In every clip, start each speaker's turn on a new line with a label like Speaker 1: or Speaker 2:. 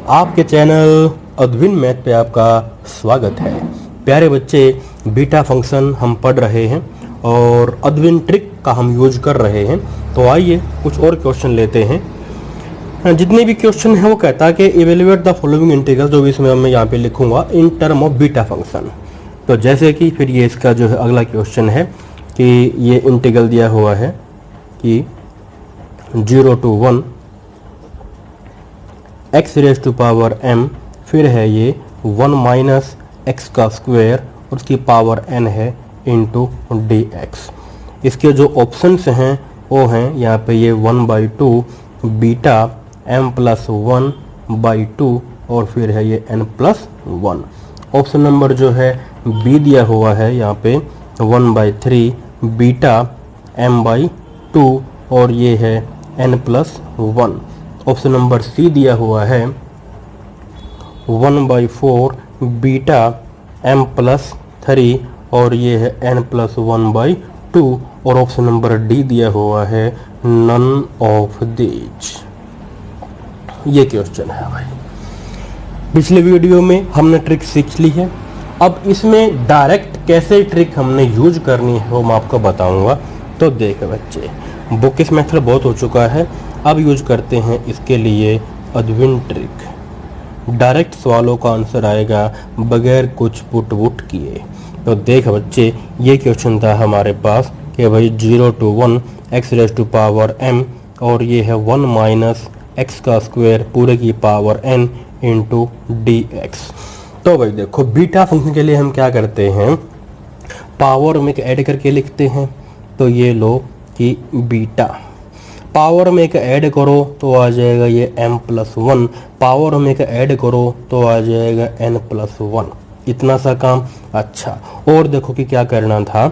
Speaker 1: आपके channel अद्विन math पे आपका स्वागत है। प्यारे बच्चे, बीटा फंक्शन हम पढ़ रहे हैं और अद्विन ट्रिक का हम यूज कर रहे हैं। तो आइए कुछ और क्वेश्चन लेते हैं। जितने भी क्वेश्चन हैं वो कहता है कि इवेल्युएट द फॉलोइंग इंटीग्रल, जो भी इसमें मैं यहाँ पे लिखूंगा in term of beta function. तो जैसे कि फिर ये इसका जो है अगला क्वेश्चन है कि ये इंटीग्रल दिया हुआ है कि 0 to 1 x raise to power m, फिर है ये 1 माइनस एक्स का स्क्वायर और उसकी पावर n है इंटू dx। इसके जो ऑप्शंस हैं वो हैं यहाँ पे ये 1/2 बीटा m प्लस 1/2 और फिर है ये n प्लस 1। ऑप्शन नंबर जो है बी दिया हुआ है यहाँ पे 1/3 बीटा m/2 और ये है n plus 1। Option number C दिया हुआ है 1/4 बीटा m प्लस 3 और ये है n प्लस 1/2 और ऑप्शन नंबर डी दिया हुआ है नन ऑफ दीज। ये क्वेश्चन है भाई। पिछले वीडियो में हमने ट्रिक सीख ली है, अब इसमें डायरेक्ट कैसे ट्रिक हमने यूज करनी है वो मैं आपको बताऊंगा। तो देख बच्चे, बुक इस मेथड बहुत हो चुका है, अब यूज करते हैं इसके लिए अद्विन ट्रिक। डायरेक्ट सवालों का आंसर आएगा बगैर कुछ पुट वुट किए। तो देख बच्चे, ये क्वेश्चन था हमारे पास कि भाई 0 to 1 x raise to power m और ये है 1 माइनस एक्स का स्क्वायर पूरे की पावर n इंटू dx। तो भाई देखो, बीटा फंक्शन के लिए हम क्या करते हैं, पावर में ऐड करके लिखते हैं। तो ये लो कि बीटा पावर में एक ऐड करो तो आ जाएगा ये m प्लस 1, पावर में एक ऐड करो तो आ जाएगा n प्लस 1। इतना सा काम। अच्छा, और देखो कि क्या करना था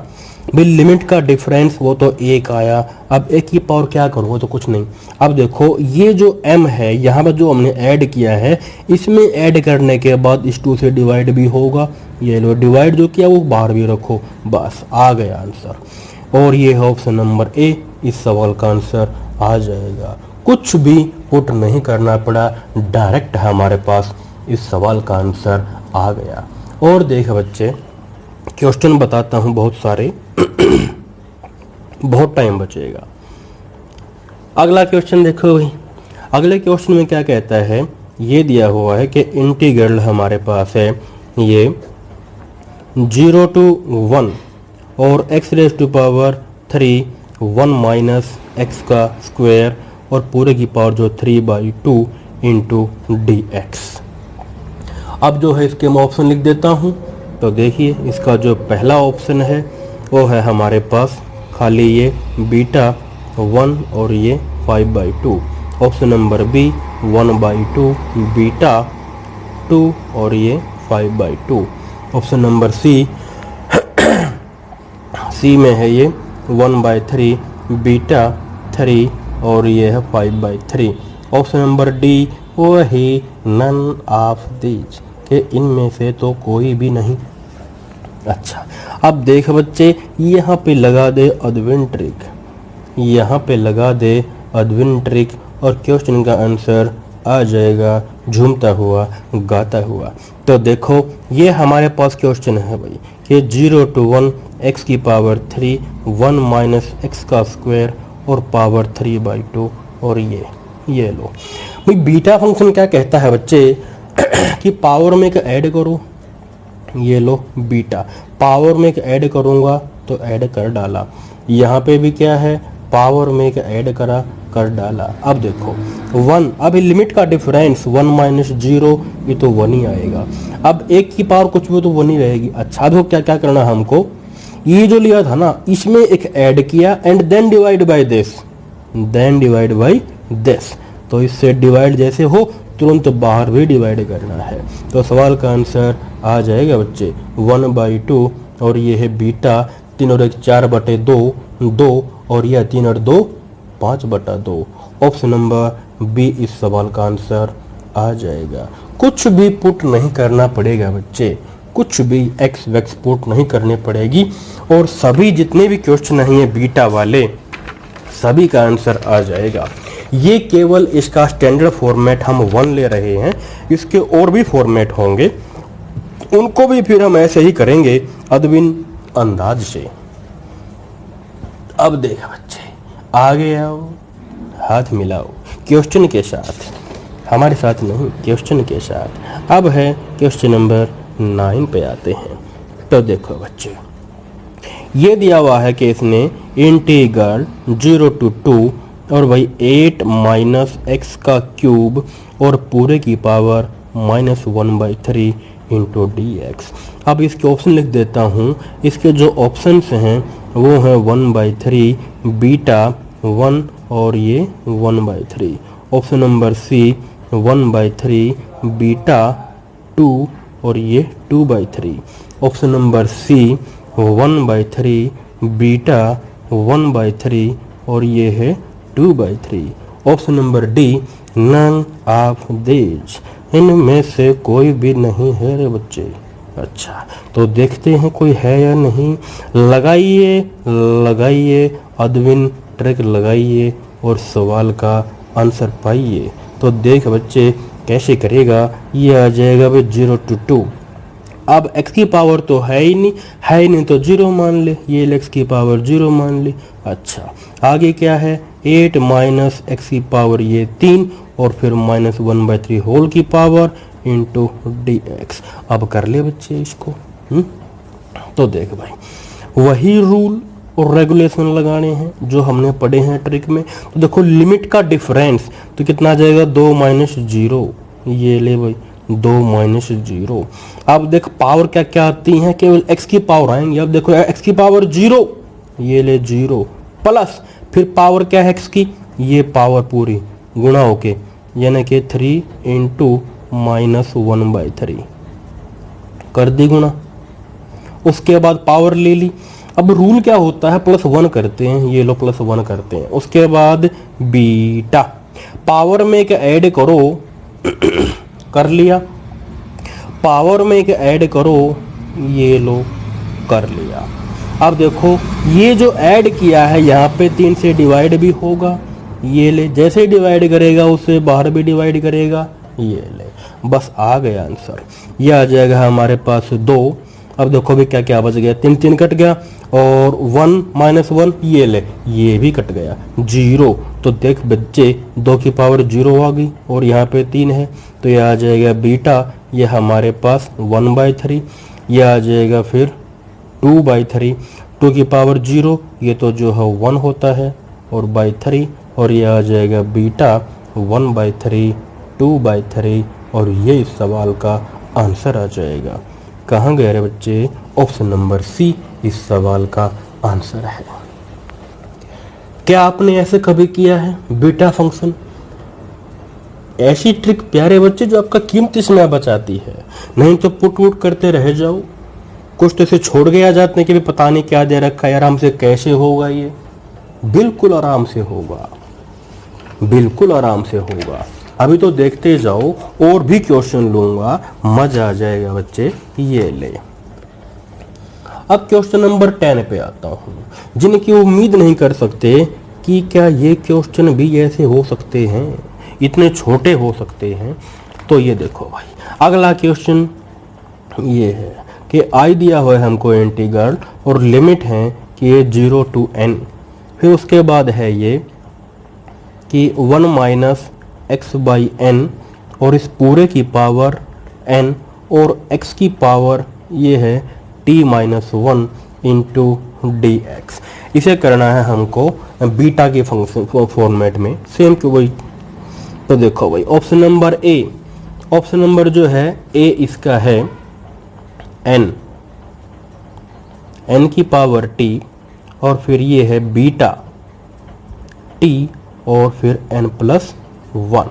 Speaker 1: भाई, लिमिट का डिफरेंस वो तो एक आया, अब एक की पावर क्या करो, वो तो कुछ नहीं। अब देखो ये जो m है यहाँ पर जो हमने ऐड किया है, इसमें ऐड करने के बाद इस 2 से डिवाइड भी होगा। ये लो, डिवाइड जो किया वो बाहर भी रखो, बस आ गया आंसर। और ये है ऑप्शन नंबर ए, इस सवाल का आंसर आ जाएगा। कुछ भी पुट नहीं करना पड़ा, डायरेक्ट हमारे पास इस सवाल का आंसर आ गया। और देख बच्चे, क्वेश्चन बताता हूं बहुत सारे बहुत टाइम बचेगा। अगला क्वेश्चन देखो भाई, अगले क्वेश्चन में क्या कहता है, ये दिया हुआ है कि इंटीग्रल हमारे पास है ये 0 to 1 और x raise to power 3 1 minus x का स्क्वायर और पूरे की पावर जो 3/2 इंटू dx। अब जो है इसके मैं ऑप्शन लिख देता हूँ। तो देखिए, इसका जो पहला ऑप्शन है वो है हमारे पास खाली ये बीटा 1 और ये 5/2। ऑप्शन नंबर बी 1/2 बीटा 2 और ये 5/2। ऑप्शन नंबर सी में है ये 1/3 बीटा 3 और ये है 5/3। ऑप्शन नंबर डी वही नन ऑफ दीज, के इनमें से तो कोई भी नहीं। अच्छा, अब देख बच्चे, यहाँ पे लगा दे अद्विन ट्रिक, यहाँ पे लगा दे अद्विन ट्रिक और क्वेश्चन का आंसर आ जाएगा झूमता हुआ गाता हुआ। तो देखो, ये हमारे पास क्वेश्चन है भाई कि 0 to 1 x की पावर 3 1 माइनस एक्स का स्क्वायर और पावर 3/2 और ये लो भाई। बीटा फंक्शन क्या कहता है बच्चे कि पावर में एक ऐड करो। ये लो बीटा, पावर में एक ऐड करूंगा तो ऐड कर डाला। यहाँ पे भी क्या है, पावर में एक ऐड करा कर डाला। अब देखो 1, अब लिमिट का डिफरेंस 1 माइनस 0, ये तो 1 ही आएगा। अब एक की पावर कुछ भी तो 1 ही रहेगी। अच्छा, तो क्या करना हमको, ये जो लिया था ना इसमें एक ऐड किया and then divide by this, तो इससे डिवाइड जैसे हो तुरंत बाहर भी डिवाइड करना है। तो सवाल का आंसर आ जाएगा बच्चे 1/2 और ये है बीटा 3 और 1 4/2 और यह 3 और 2 5/2। ऑप्शन नंबर बी इस सवाल का आंसर आ जाएगा। कुछ भी पुट नहीं करना पड़ेगा बच्चे, कुछ भी एक्स वैक्स पुट नहीं करनी पड़ेगी और सभी जितने भी क्वेश्चन नहीं है बीटा वाले सभी का आंसर आ जाएगा। ये केवल इसका स्टैंडर्ड फॉर्मेट हम 1 ले रहे हैं, इसके और भी फॉर्मेट होंगे, उनको भी फिर हम ऐसे ही करेंगे अदविन अंदाज से। अब देखो बच्चे, आगे आओ, हाथ मिलाओ क्वेश्चन के साथ, हमारे साथ नहीं, क्वेश्चन के साथ। अब है क्वेश्चन नंबर 9 पे आते हैं। तो देखो बच्चे, ये दिया हुआ है कि इसने इंटीग्रल 0 to 2 और भाई 8 माइनस एक्स का क्यूब और पूरे की पावर -1/3 इंटू dx। अब इसके ऑप्शन लिख देता हूँ। इसके जो ऑप्शंस हैं वो हैं 1/3, बीटा 1 और ये 1/3। ऑप्शन नंबर सी 1/3, बीटा 2 और ये 2/3। ऑप्शन नंबर सी 1/3, बीटा 1/3 और ये है 2/3। Option number D none of these, इनमें से कोई भी नहीं है रे बच्चे। अच्छा, तो देखते हैं कोई है या नहीं। लगाइए लगाइए अदविन ट्रिक लगाइए और सवाल का आंसर पाइए। तो देख बच्चे कैसे करेगा, ये आ जाएगा भाई 0 to 2। अब x की पावर तो है ही नहीं तो 0 मान ले, ये x की पावर 0 मान ले। अच्छा, आगे क्या है, 8 माइनस एक्स की पावर ये 3 और फिर -1/3 होल की पावर इंटू dx। अब कर ले बच्चे इसको। तो देख भाई, वही रूल और रेगुलेशन लगाने हैं जो हमने पढ़े हैं ट्रिक में। तो देखो लिमिट का डिफरेंस तो कितना आ जाएगा, 2 - 0। ये ले भाई 2 - 0। अब देख पावर क्या क्या आती हैं, केवल x की पावर आएंगी। अब देखो x की पावर 0, ये ले 0 प्लस फिर पावर क्या है x की, ये पावर पूरी गुणा होके यानी कि 3 इंटू -1/3 कर दी गुणा। उसके बाद पावर ले ली। अब रूल क्या होता है, +1 करते हैं, ये लो +1 करते हैं। उसके बाद बीटा पावर में एक ऐड करो कर लिया, पावर में एक ऐड करो, ये लो कर लिया। अब देखो ये जो ऐड किया है यहाँ पे 3 से डिवाइड भी होगा, ये ले जैसे ही डिवाइड करेगा उससे बाहर भी डिवाइड करेगा, ये ले बस आ गया आंसर। ये आ जाएगा हमारे पास 2। अब देखो भी क्या क्या बच गया, 3 3 कट गया और 1 - 1 ये ले, ये भी कट गया 0। तो देख बच्चे 2 की पावर 0 आ गई और यहाँ पे 3 है, तो ये आ जाएगा बीटा, ये हमारे पास 1/3। ये आ जाएगा फिर 2/3, 2 की पावर 0 ये तो जो है 1 होता है और /3, और ये आ जाएगा बीटा 1/3, 2/3 और ये इस सवाल का आंसर आ जाएगा। कहाँ गए रे बच्चे, ऑप्शन नंबर सी इस सवाल का आंसर है। क्या आपने ऐसे कभी किया है बीटा फंक्शन? ऐसी ट्रिक प्यारे बच्चे जो आपका कीमती समय बचाती है, नहीं तो पुट वुट करते रह जाओ। कुछ तो इसे छोड़ के आ जाते हैं कि भी पता नहीं क्या दे रखा है, आराम से कैसे होगा ये। बिल्कुल आराम से होगा, बिल्कुल आराम से होगा। अभी तो देखते जाओ और भी क्वेश्चन लूंगा, मजा आ जाएगा बच्चे। ये ले, अब क्वेश्चन नंबर 10 पे आता हूँ, जिनकी उम्मीद नहीं कर सकते कि क्या ये क्वेश्चन भी ऐसे हो सकते हैं, इतने छोटे हो सकते हैं। तो ये देखो भाई, अगला क्वेश्चन ये है कि आई दिया हुआ है हमको इंटीग्रल और लिमिट है कि ये 0 to n। फिर उसके बाद है ये कि 1 - x/n और इस पूरे की पावर n और x की पावर ये है t-1 इंटू dx। इसे करना है हमको बीटा के फंक्शन फॉर्मेट में, सेम कि वही। तो देखो भाई, option number A, option number जो है ए इसका है n की पावर t और फिर ये है बीटा t और फिर n+1।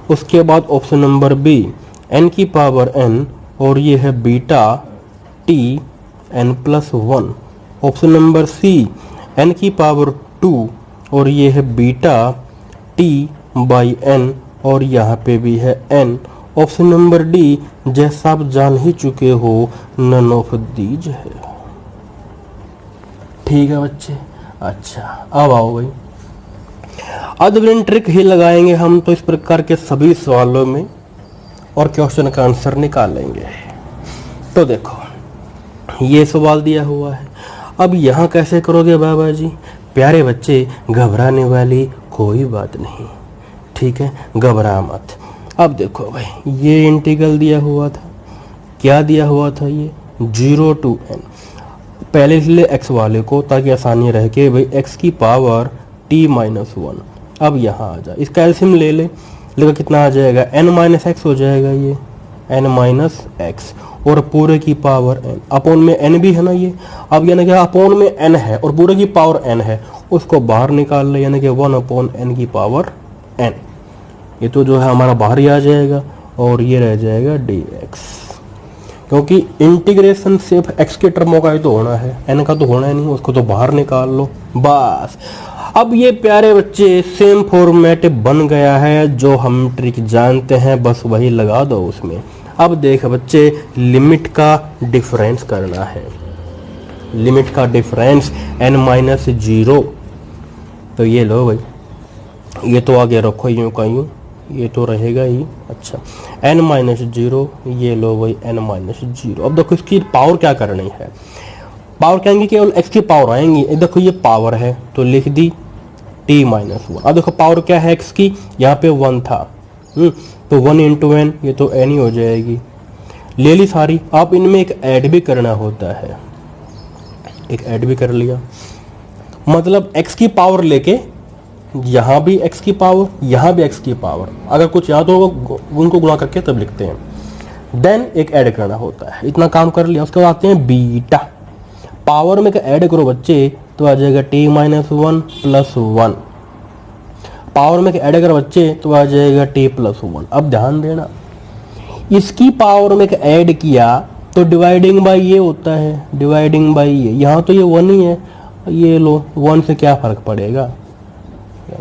Speaker 1: उसके बाद ऑप्शन नंबर बी n की पावर n और ये है beta t n+1। Option number C n की पावर 2 और ये है बीटा t/n और यहाँ पे भी है n। ऑप्शन नंबर डी जैसा आप जान ही चुके हो, नन ऑफ दीज है। ठीक है बच्चे। अच्छा, अब आओ भाई, अदविन ट्रिक ही लगाएंगे हम तो इस प्रकार के सभी सवालों में और क्वेश्चन का आंसर निकालेंगे। तो देखो ये सवाल दिया हुआ है, अब यहाँ कैसे करोगे बाबा जी? प्यारे बच्चे घबराने वाली कोई बात नहीं, ठीक है, घबरा मत। अब देखो भाई ये इंटीग्रल दिया हुआ था, क्या दिया हुआ था? ये 0 to n। पहले इसलिए x वाले को ताकि आसानी रह के भाई x की पावर t-1। अब यहाँ आ जाए, इसका एलसीएम ले ले, लेकिन कितना आ जाएगा? n-x हो जाएगा ये n-x, और पूरे की पावर n, अपोन में n भी है ना ये। अब यानी कि अपोन में n है और पूरे की पावर n है, उसको बाहर निकाल ले, यानी कि 1/n की पावर n। ये तो जो है हमारा बाहर ही आ जाएगा और ये रह जाएगा dx, क्योंकि इंटीग्रेशन सिर्फ x के टर्मों का ही तो होना है, n का तो होना ही नहीं, उसको तो बाहर निकाल लो बस। अब ये प्यारे बच्चे सेम फॉर्मेट बन गया है, जो हम ट्रिक जानते हैं बस वही लगा दो उसमें। अब देख बच्चे लिमिट का डिफरेंस करना है, लिमिट का डिफरेंस n-0। तो ये लो भाई, ये तो आगे रखो यूं का यूं, ये तो रहेगा ही। अच्छा n-0, ये लो भाई n-0। अब देखो इसकी पावर क्या करनी है, पावर कहेंगे केवल x की पावर आएंगी। देखो ये पावर है तो लिख दी t-1। अब देखो पावर क्या है x की, यहाँ पे 1 था, तो 1 into n, ये तो n ही हो जाएगी, ले ली सारी। आप इनमें एक ऐड भी करना होता है, एक ऐड भी कर लिया, मतलब x की पावर लेके यहाँ भी x की पावर, यहाँ भी x की पावर, अगर कुछ याद हो उनको गुणा करके तब लिखते हैं। देन एक ऐड करना होता है, इतना काम कर लिया। उसके बाद आते हैं बीटा, पावर में ऐड करो बच्चे तो आ जाएगा t-1 + 1। पावर में ऐड करो बच्चे तो आ जाएगा t+1। अब ध्यान देना, इसकी पावर में ऐड किया तो डिवाइडिंग बाई ये होता है, डिवाइडिंग बाई ये, यहाँ तो ये 1 ही है, ये लो 1 से क्या फर्क पड़ेगा,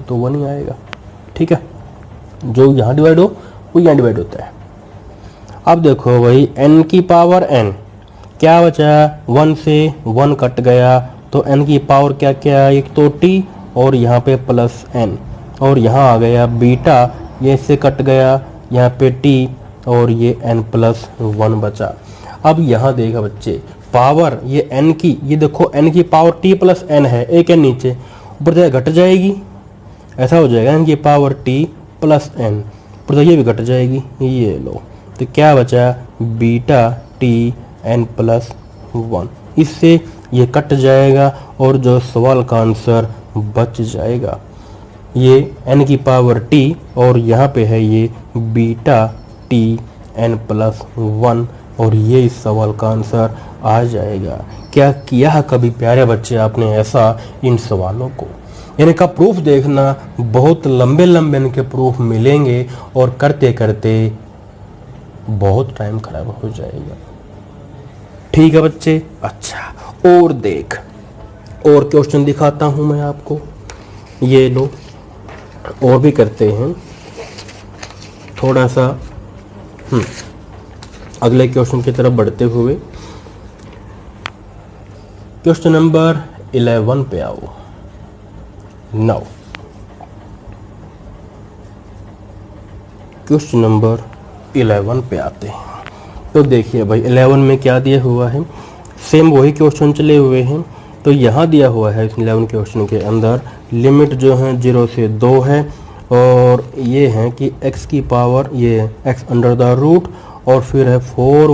Speaker 1: तो 1 ही आएगा, ठीक है। जो यहाँ डिवाइड हो वो यहाँ डिवाइड होता है। अब देखो भाई n की पावर n, क्या बचा? 1 से 1 कट गया, तो n की पावर क्या क्या? एक तो t और यहाँ पे प्लस n, और यहाँ आ गया बीटा, ये इससे कट गया, यहाँ पे t और ये n+1 बचा। अब यहाँ देखा बच्चे पावर ये n की, ये देखो n की पावर t+n है, एक n नीचे, ऊपर जाए घट जाएगी, ऐसा हो जाएगा n की पावर t+n, ऊपर ये भी घट जाएगी, ये लो, तो क्या बचा? बीटा t(n+1), इससे ये कट जाएगा और जो सवाल का आंसर बच जाएगा ये n की पावर t और यहाँ पे है ये बीटा t(n+1), और ये इस सवाल का आंसर आ जाएगा। क्या किया है कभी प्यारे बच्चे आपने ऐसा इन सवालों को? इनका प्रूफ देखना, बहुत लंबे लंबे इनके प्रूफ मिलेंगे और करते करते बहुत टाइम खराब हो जाएगा, ठीक है बच्चे। अच्छा और देख, और क्वेश्चन दिखाता हूं मैं आपको, ये लो, और भी करते हैं थोड़ा सा। अगले क्वेश्चन की तरफ बढ़ते हुए क्वेश्चन नंबर 11 पे आओ। नाउ क्वेश्चन नंबर 11 पे आते हैं। तो देखिए भाई 11 में क्या दिया हुआ है, सेम वही क्वेश्चन चले हुए हैं। तो यहाँ दिया हुआ है इस 11 क्वेश्चन के अंदर लिमिट जो है 0 से 2 है, और ये है कि x की पावर ये x√, और फिर है 4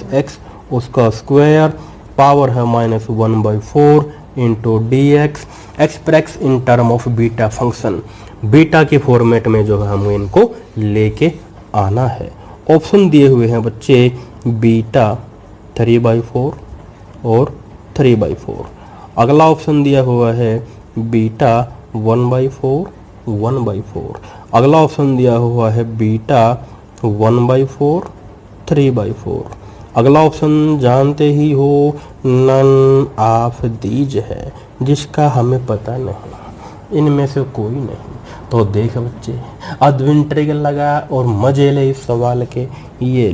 Speaker 1: - x उसका स्क्वायर, पावर है -1/4 into dx, express in term of beta function. Beta के फॉर्मेट में जो है हमें इनको लेके आना है। ऑप्शन दिए हुए हैं बच्चे बीटा 3/4 और 3/4। अगला ऑप्शन दिया हुआ है बीटा 1/4 1/4। अगला ऑप्शन दिया हुआ है बीटा 1/4 3/4। अगला ऑप्शन जानते ही हो नन ऑफ दीज है, जिसका हमें पता नहीं, इनमें से कोई नहीं। तो देख बच्चे अद्विन ट्रिक लगा और मजे ले इस सवाल के, ये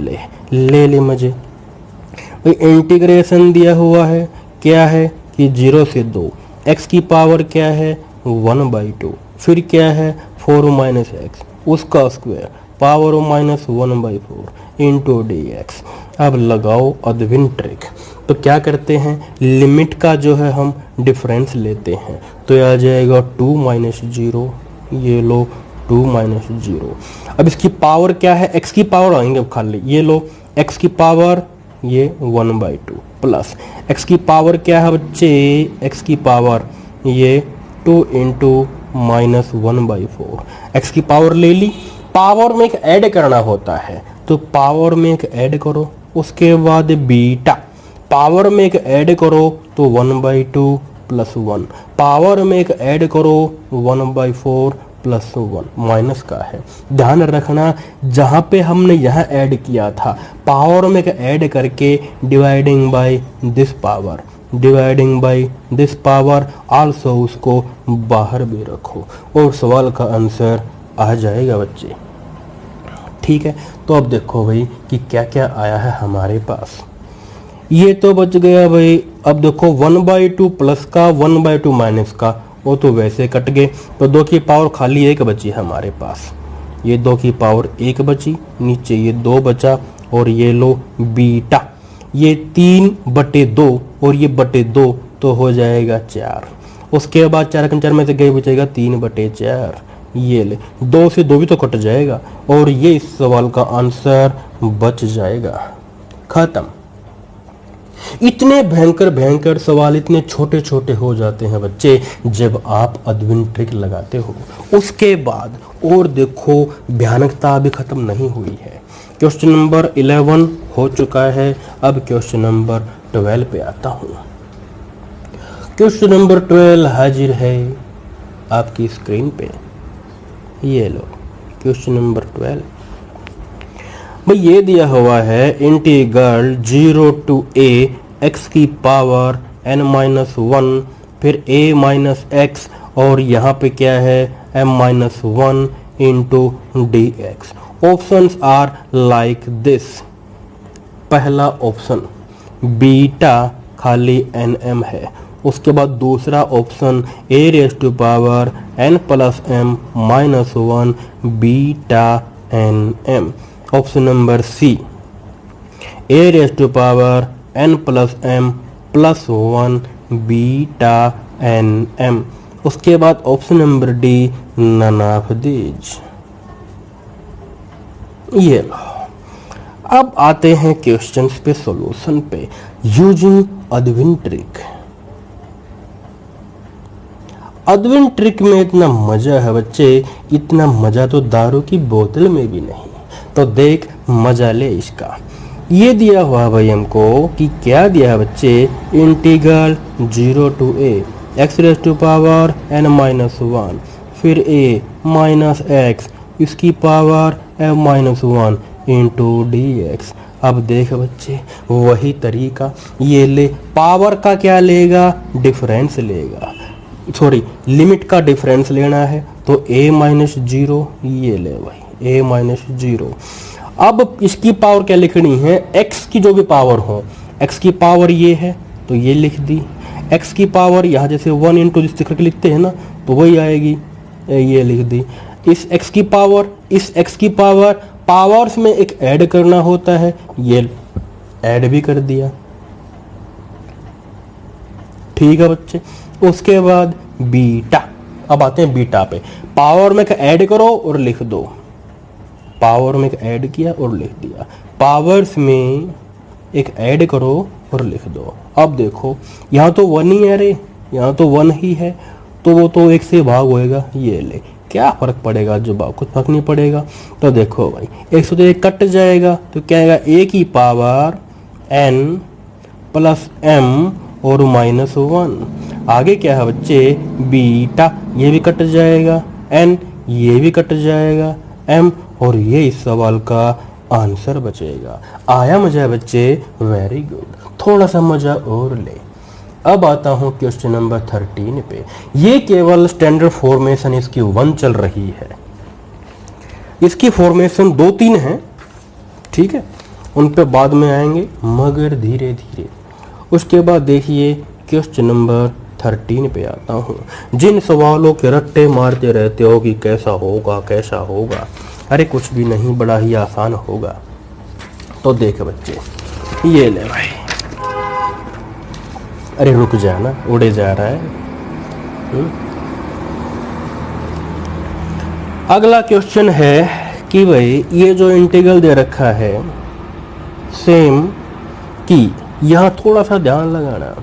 Speaker 1: ले मजे। इंटीग्रेशन दिया हुआ है, क्या है कि 0 से 2, x की पावर क्या है 1/2, फिर क्या है 4 माइनस एक्स उसका square power -1/4 into D x. अब लगाओ अदविन ट्रिक। तो क्या करते हैं, लिमिट का जो है हम डिफरेंस लेते हैं, तो यह आ जाएगा 2 माइनस 0, ये लो 2 माइनस 0। अब इसकी पावर क्या है, एक्स की पावर आएंगे अब खाली, ये लो एक्स की पावर ये 1/2 प्लस एक्स की पावर क्या है बच्चे, एक्स की पावर ये 2 इंटू -1/4। एक्स की पावर ले ली, पावर में एक ऐड करना होता है, तो पावर में एक ऐड करो, उसके बाद बीटा पावर में एक ऐड करो तो 1/2 प्लस 1, पावर में एक ऐड करो 1/4 प्लस 1 माइनस का है। ध्यान रखना जहाँ पे हमने यहाँ ऐड किया था पावर में एक ऐड करके dividing by this power, dividing by this power also उसको बाहर भी रखो और सवाल का आंसर आ जाएगा बच्चे। ठीक है, तो अब देखो भाई कि क्या क्या आया है हमारे पास। ये तो बच गया भाई। अब देखो 1/2 प्लस का 1/2 माइनस का, वो तो वैसे कट गए, तो 2 की पावर खाली 1 बची हमारे पास। ये 2 की पावर 1 बची, नीचे ये 2 बचा और ये लो बीटा, ये 3/2 और ये बटे 2 तो हो जाएगा 4। उसके बाद 4 में से गए बचेगा 3/4, ये ले 2 से 2 भी तो कट जाएगा और ये इस सवाल का आंसर बच जाएगा। खत्म। इतने भयंकर भयंकर सवाल इतने छोटे छोटे हो जाते हैं बच्चे जब आप अदविन ट्रिक लगाते हो। उसके बाद और देखो भयानकता अभी खत्म नहीं हुई है। क्वेश्चन नंबर 11 हो चुका है, अब क्वेश्चन नंबर 12 पे आता हूं। क्वेश्चन नंबर 12 हाजिर है आपकी स्क्रीन पे, ये लो क्वेश्चन नंबर 12। भाई ये दिया हुआ है इंटीग्रल 0 टू a x की पावर n-1 फिर a माइनस एक्स और यहाँ पे क्या है m-1 into dx। Options are like this. पहला ऑप्शन बीटा खाली nm है, उसके बाद दूसरा option a raise to power n plus m minus 1 beta nm। Option number C a raise to power n plus m plus 1 beta nm। उसके बाद option number D none of these. ये लो, अब आते हैं क्वेश्चंस पे solution पे using अदविन ट्रिक। अदविन ट्रिक में इतना मजा है बच्चे, इतना मजा तो दारू की बोतल में भी नहीं, तो देख मजा ले इसका। ये दिया हुआ भाई हमको कि क्या दिया है बच्चे, integral 0 to a x raise to power n-1 फिर a माइनस एक्स इसकी पावर m-1 इंटू dx। अब देख बच्चे वही तरीका, ये ले पावर का क्या लेगा, डिफरेंस लेगा, सॉरी लिमिट का डिफरेंस लेना है, तो a-0 ये ले भाई a-0। अब इसकी पावर क्या लिखनी है, x की जो भी पावर हो, x की पावर ये है तो ये लिख दी, x की पावर यहाँ जैसे 1 इंटू जिस करके लिखते हैं ना तो वही आएगी, ये लिख दी। इस x की पावर, इस x की पावर, पावर्स में एक ऐड करना होता है, ये ऐड भी कर दिया। ठीक है बच्चे, उसके बाद बीटा। अब आते हैं बीटा पे, पावर में ऐड करो और लिख दो, पावर में एक ऐड किया और लिख दिया, पावर्स में एक ऐड करो और लिख दो। अब देखो यहाँ तो 1 ही है रे, यहाँ तो 1 ही है, तो वो तो 1 से भाग होएगा, ये ले क्या फर्क पड़ेगा, जो भाग कुछ फर्क नहीं पड़ेगा। तो देखो भाई 1 से तो 1 कट जाएगा, तो क्या आएगा a की पावर n प्लस m और -1। आगे क्या है बच्चे बीटा, ये भी कट जाएगा, n ये भी कट जाएगा, m और ये इस सवाल का आंसर बचेगा। आया मजा बच्चे, वेरी गुड, थोड़ा सा मजा और ले। अब आता हूँ क्वेश्चन नंबर 13 पे। ये केवल स्टैंडर्ड फॉर्मेशन इसकी 1 चल रही है, इसकी फॉर्मेशन 2-3 है, ठीक है, उन पे बाद में आएंगे मगर धीरे धीरे। उसके बाद देखिए क्वेश्चन नंबर 13 पे आता हूँ। जिन सवालों के रट्टे मारते रहते हो कि कैसा होगा कैसा होगा, अरे कुछ भी नहीं, बड़ा ही आसान होगा। तो देख बच्चे, ये ले भाई, अरे रुक जाना, उड़े जा रहा है। अगला क्वेश्चन है कि भाई ये जो इंटीग्रल दे रखा है सेम की, यहां थोड़ा सा ध्यान लगाना।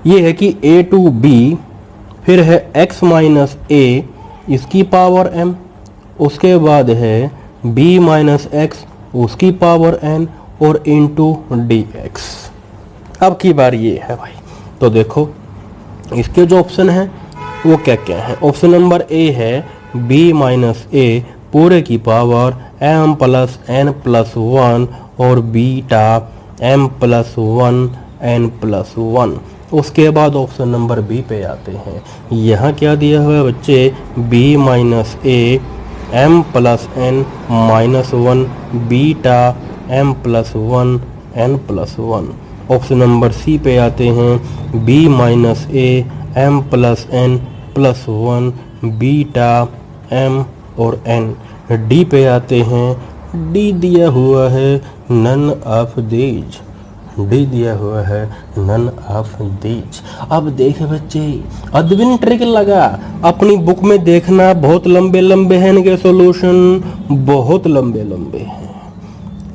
Speaker 1: ये है कि a टू b, फिर है x माइनस a इसकी पावर m, उसके बाद है b माइनस x उसकी पावर n और इंटू dx। अब की बार ये है भाई। तो देखो इसके जो ऑप्शन है वो क्या क्या है। ऑप्शन नंबर ए है b माइनस a पूरे की power m plus n plus 1 और beta m plus 1 n plus 1। उसके बाद ऑप्शन नंबर बी पे आते हैं। यहाँ क्या दिया हुआ है बच्चे, b minus a m plus n minus 1 beta m plus 1 n plus 1। Option number C पे आते हैं, b minus a m plus n plus 1 beta m और n। डी पे आते हैं, डी दिया हुआ है नन ऑफ दीज, डी दिया हुआ है नन ऑफ दीज। अब देख बच्चे, अद्विन ट्रिक लगा, अपनी बुक में देखना, बहुत लंबे लंबे हैं इनके सॉल्यूशन, बहुत लंबे लंबे हैं,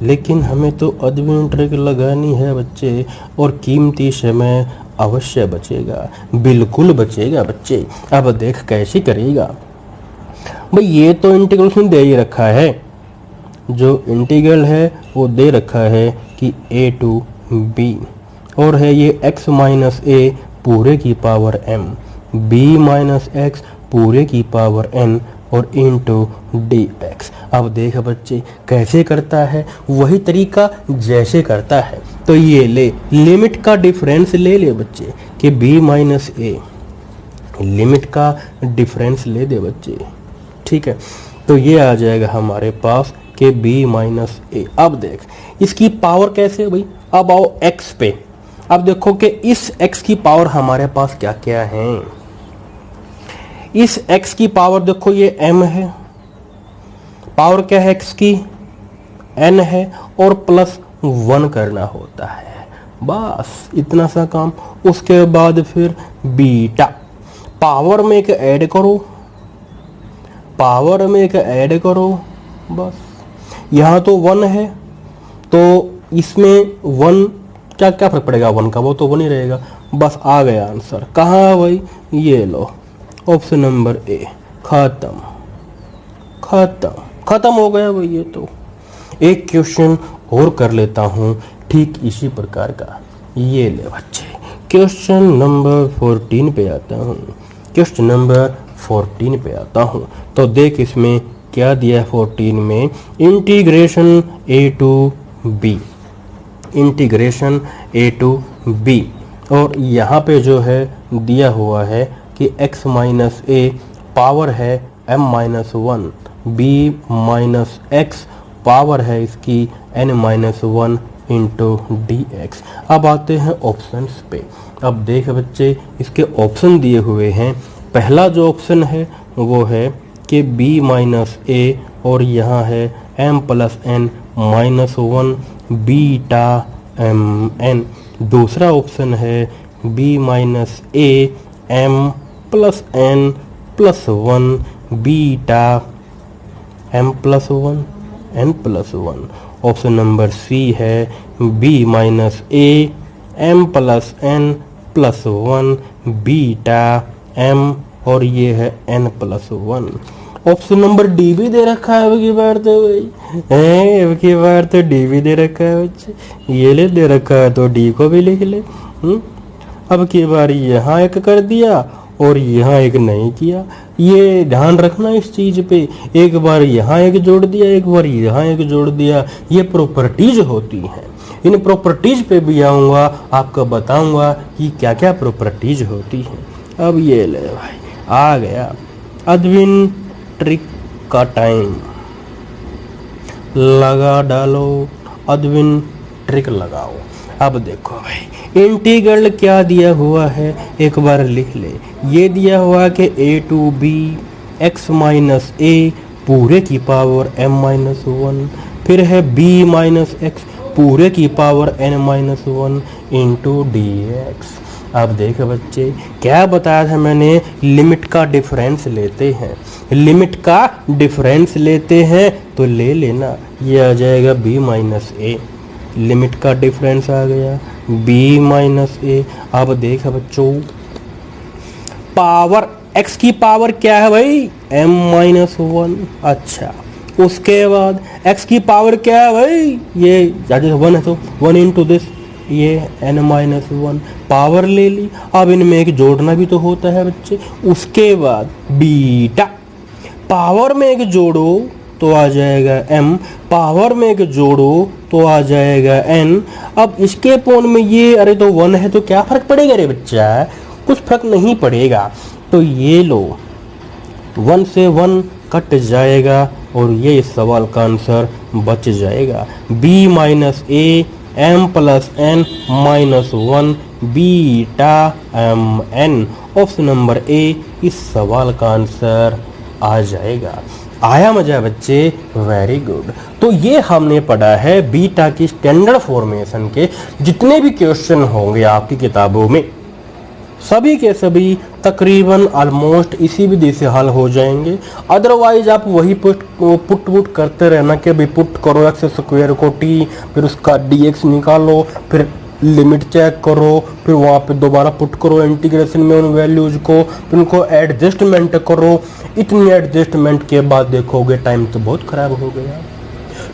Speaker 1: लेकिन हमें तो अद्विन ट्रिक लगानी है बच्चे, और कीमती समय अवश्य बचेगा, बिल्कुल बचेगा बच्चे। अब देख कैसे करेगा भाई। ये तो इंटीग्रेशन दे ही रखा है, जो इंटीग्रल है वो दे रखा है कि a टू b, और है ये x माइनस a पूरे की power m, b minus x पूरे की पावर n और इंटू dx। अब देख बच्चे कैसे करता है, वही तरीका जैसे करता है। तो ये ले, लिमिट का डिफरेंस ले ले बच्चे कि b माइनस a, लिमिट का डिफरेंस ले दे बच्चे, ठीक है। तो ये आ जाएगा हमारे पास कि b माइनस a। अब देख इसकी पावर कैसे भाई। अब आओ x पे, अब देखो कि इस x की पावर हमारे पास क्या क्या है। इस x की पावर देखो, ये m है, पावर क्या है x की, n है, और प्लस 1 करना होता है, बस इतना सा काम। उसके बाद फिर बीटा, पावर में एक ऐड करो, पावर में एक ऐड करो, बस। यहाँ तो 1 है तो इसमें 1 क्या क्या फर्क पड़ेगा, 1 का वो तो 1 ही रहेगा, बस आ गया आंसर। कहाँ भाई, ये लो ऑप्शन नंबर ए, खत्म खत्म खत्म हो गया भाई। ये तो एक क्वेश्चन और कर लेता हूँ ठीक इसी प्रकार का। ये ले बच्चे, क्वेश्चन नंबर 14 पे आता हूँ, क्वेश्चन नंबर 14 पे आता हूँ। तो देख इसमें क्या दिया है 14 में, integration a to b, integration a to b, और यहाँ पे जो है दिया हुआ है कि x माइनस a पावर है m minus 1, b minus x power है इसकी n माइनस 1 इंटू dx। अब आते हैं ऑप्शंस पे। अब देख बच्चे इसके ऑप्शन दिए हुए हैं। पहला जो ऑप्शन है वो है कि b माइनस a, और यहाँ है m plus n minus 1 beta m n। दूसरा ऑप्शन है b minus a m plus n plus 1 beta m plus 1 n plus 1। Option number C है b minus a m plus n plus 1 beta m, और ये है n plus 1। Option number D भी दे रखा है, अब की बार तो भाई अब की बार तो डी भी दे रखा है बच्चे, ये ले दे रखा है तो डी को भी लिख ले। अब की बार यहाँ एक कर दिया और यहाँ एक नहीं किया, ये ध्यान रखना इस चीज पे। एक बार यहाँ एक जोड़ दिया, एक बार यहाँ एक जोड़ दिया, ये प्रॉपर्टीज होती हैं। इन प्रॉपर्टीज पे भी आऊँगा, आपको बताऊँगा कि क्या क्या प्रॉपर्टीज होती हैं। अब ये ले भाई, आ गया अद्विन ट्रिक का टाइम, लगा डालो अद्विन ट्रिक लगाओ। अब देखो भाई, इंटीग्रल क्या दिया हुआ है एक बार लिख ले। ये दिया हुआ कि a to B x minus a पूरे की पावर m माइनस 1, फिर है b माइनस x पूरे की power n minus 1 into D x. अब देख बच्चे, क्या बताया था मैंने, लिमिट का डिफरेंस लेते हैं, लिमिट का डिफरेंस लेते हैं तो ले लेना, ये आ जाएगा b माइनस ए, लिमिट का डिफरेंस आ गया b माइनस ए। अब देख बच्चों, पावर x की पावर क्या है भाई, m माइनस 1। अच्छा, उसके बाद x की पावर क्या है भाई, ये 1 है तो 1 इंटू दिस, ये n माइनस 1 पावर ले ली। अब इनमें एक जोड़ना भी तो होता है बच्चे। उसके बाद बीटा, पावर में एक जोड़ो तो आ जाएगा m, पावर में एक जोड़ो तो आ जाएगा n। अब इसके पोन में ये, अरे तो 1 है तो क्या फर्क पड़ेगा रे बच्चा, कुछ फर्क नहीं पड़ेगा। तो ये लो, 1 से 1 कट जाएगा और ये इस सवाल का आंसर बच जाएगा, b minus A m plus n minus 1 beta m n। Option number A इस सवाल का आंसर आ जाएगा। आया मजा बच्चे, वेरी गुड। तो ये हमने पढ़ा है बीटा की स्टैंडर्ड फॉर्मेशन के जितने भी क्वेश्चन होंगे आपकी किताबों में, सभी के सभी तकरीबन ऑलमोस्ट इसी विधि से हल हो जाएंगे। अदरवाइज आप वही पुट करते रहना कि भाई पुट करो एक्स स्क्वायर को टी, फिर उसका dx निकालो, फिर लिमिट चेक करो, फिर वहाँ पे दोबारा पुट करो इंटीग्रेशन में उन वैल्यूज को, फिर उनको एडजस्टमेंट करो। इतनी एडजस्टमेंट के बाद देखोगे टाइम तो बहुत खराब हो गया।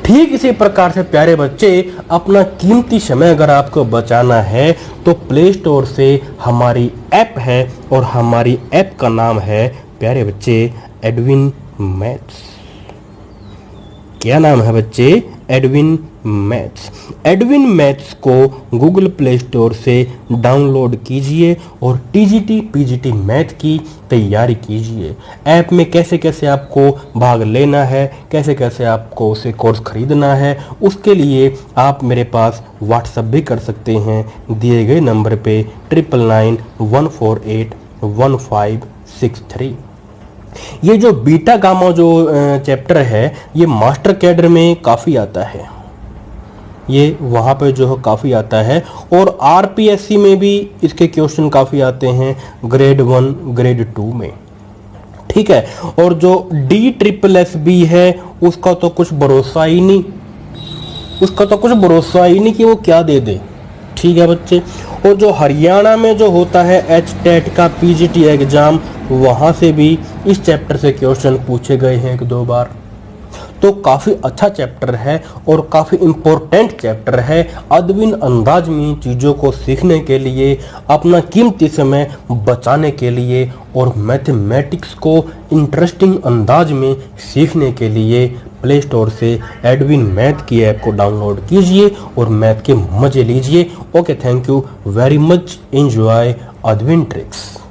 Speaker 1: ठीक इसी प्रकार से प्यारे बच्चे, अपना कीमती समय अगर आपको बचाना है तो प्ले स्टोर से हमारी ऐप है और हमारी ऐप का नाम है प्यारे बच्चे एडविन मैथ्स। क्या नाम है बच्चे, एडविन मैथ्स। एडविन मैथ्स को गूगल प्ले स्टोर से डाउनलोड कीजिए और टीजीटी पीजीटी मैथ की तैयारी कीजिए। ऐप में कैसे कैसे आपको भाग लेना है, कैसे कैसे आपको उसे कोर्स खरीदना है, उसके लिए आप मेरे पास व्हाट्सएप भी कर सकते हैं दिए गए नंबर पे 9991481563। ये जो बीटा गामा जो चैप्टर है ये मास्टर कैडर में काफ़ी आता है, ये वहाँ पे जो है काफ़ी आता है, और आरपीएससी में भी इसके क्वेश्चन काफ़ी आते हैं ग्रेड 1 ग्रेड 2 में, ठीक है। और जो DSSSB है उसका तो कुछ भरोसा ही नहीं, उसका तो कुछ भरोसा ही नहीं कि वो क्या दे दे, ठीक है बच्चे। और जो हरियाणा में जो होता है HTET का PGT एग्जाम, वहाँ से भी इस चैप्टर से क्वेश्चन पूछे गए हैं 1-2 बार। तो काफ़ी अच्छा चैप्टर है और काफ़ी इम्पोर्टेंट चैप्टर है। अदविन अंदाज में चीज़ों को सीखने के लिए, अपना कीमती समय बचाने के लिए और मैथमेटिक्स को इंटरेस्टिंग अंदाज में सीखने के लिए प्ले स्टोर से एडविन मैथ की ऐप को डाउनलोड कीजिए और मैथ के मज़े लीजिए। Okay, thank you very much, enjoy Edwin tricks.